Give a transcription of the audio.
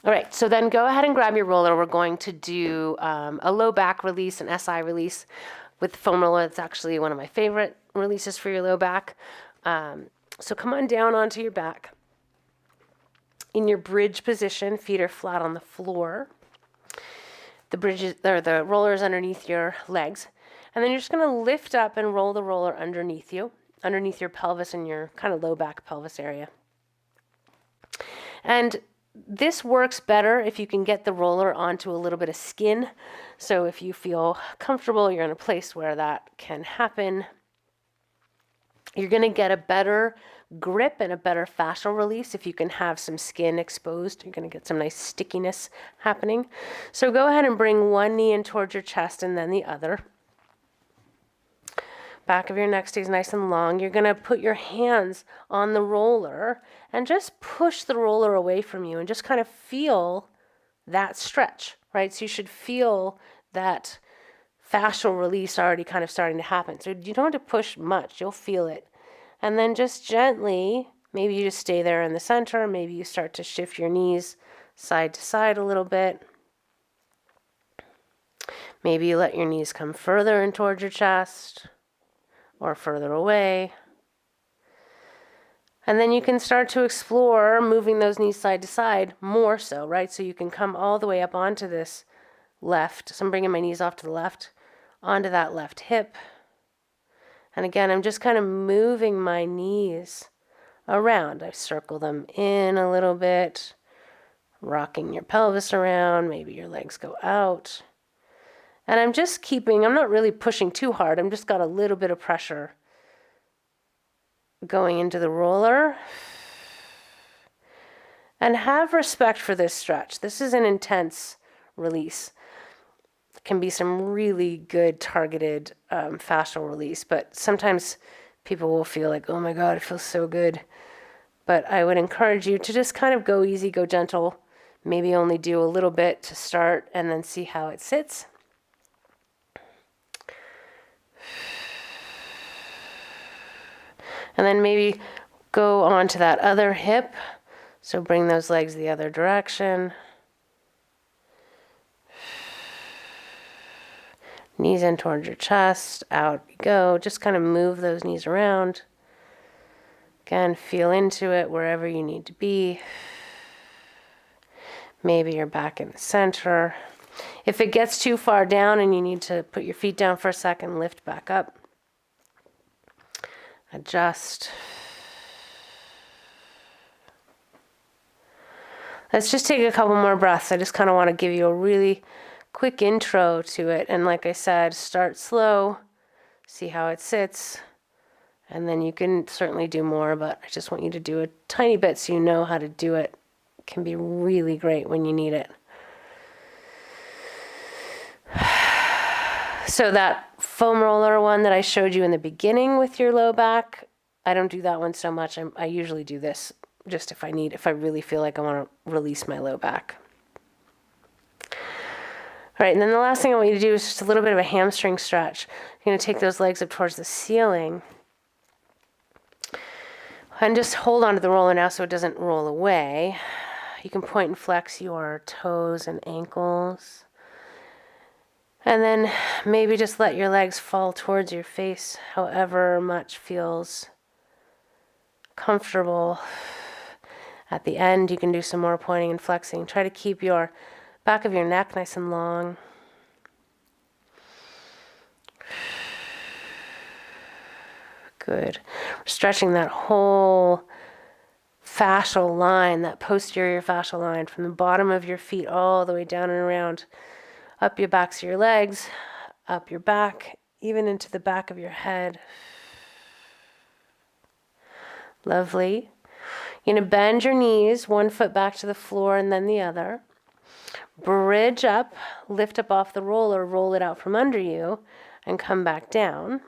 All right, so then go ahead and grab your roller. We're going to do a low back release, an SI release with foam roller. It's actually one of my favorite releases for your low back. So come on down onto your back. In your bridge position, feet are flat on the floor. The roller is underneath your legs. And then you're just going to lift up and roll the roller underneath you, underneath your pelvis and your kind of low back pelvis area. And this works better if you can get the roller onto a little bit of skin. So if you feel comfortable, you're in a place where that can happen, you're going to get a better grip and a better fascial release if you can have some skin exposed. You're going to get some nice stickiness happening. So go ahead and bring one knee in towards your chest and then the other. Back of your neck stays nice and long. You're going to put your hands on the roller and just push the roller away from you and just kind of feel that stretch, right? So you should feel that fascial release already kind of starting to happen. So you don't have to push much. You'll feel it. And then just gently, maybe you just stay there in the center. Maybe you start to shift your knees side to side a little bit. Maybe you let your knees come further in towards your chest or further away. And then you can start to explore moving those knees side to side more so, right? So you can come all the way up onto this left. So I'm bringing my knees off to the left, onto that left hip. And again, I'm just kind of moving my knees around. I circle them in a little bit, rocking your pelvis around. Maybe your legs go out. And I'm not really pushing too hard. I'm just got a little bit of pressure going into the roller. And have respect for this stretch. This is an intense release. It can be some really good targeted fascial release, but sometimes people will feel like, oh my God, it feels so good. But I would encourage you to just kind of go easy, go gentle, maybe only do a little bit to start and then see how it sits. And then maybe go on to that other hip. So bring those legs the other direction. Knees in towards your chest. Out you go. Just kind of move those knees around. Again, feel into it wherever you need to be. Maybe you're back in the center. If it gets too far down and you need to put your feet down for a second, lift back up. Adjust. Let's just take a couple more breaths. I just kind of want to give you a really quick intro to it. And like I said, start slow, see how it sits, and then you can certainly do more, but I just want you to do a tiny bit so you know how to do it. It can be really great when you need it. So that foam roller one that I showed you in the beginning with your low back, I don't do that one so much. I usually do this just if I really feel like I want to release my low back. All right, and then the last thing I want you to do is just a little bit of a hamstring stretch. You're going to take those legs up towards the ceiling. And just hold on to the roller now so it doesn't roll away. You can point and flex your toes and ankles. And then maybe just let your legs fall towards your face, however much feels comfortable. At the end, you can do some more pointing and flexing. Try to keep your back of your neck nice and long. Good. We're stretching that whole fascial line, that posterior fascial line from the bottom of your feet all the way down and around, up your backs of your legs, up your back, even into the back of your head. Lovely. You're going to bend your knees, one foot back to the floor and then the other. Bridge up, lift up off the roller, roll it out from under you, and come back down.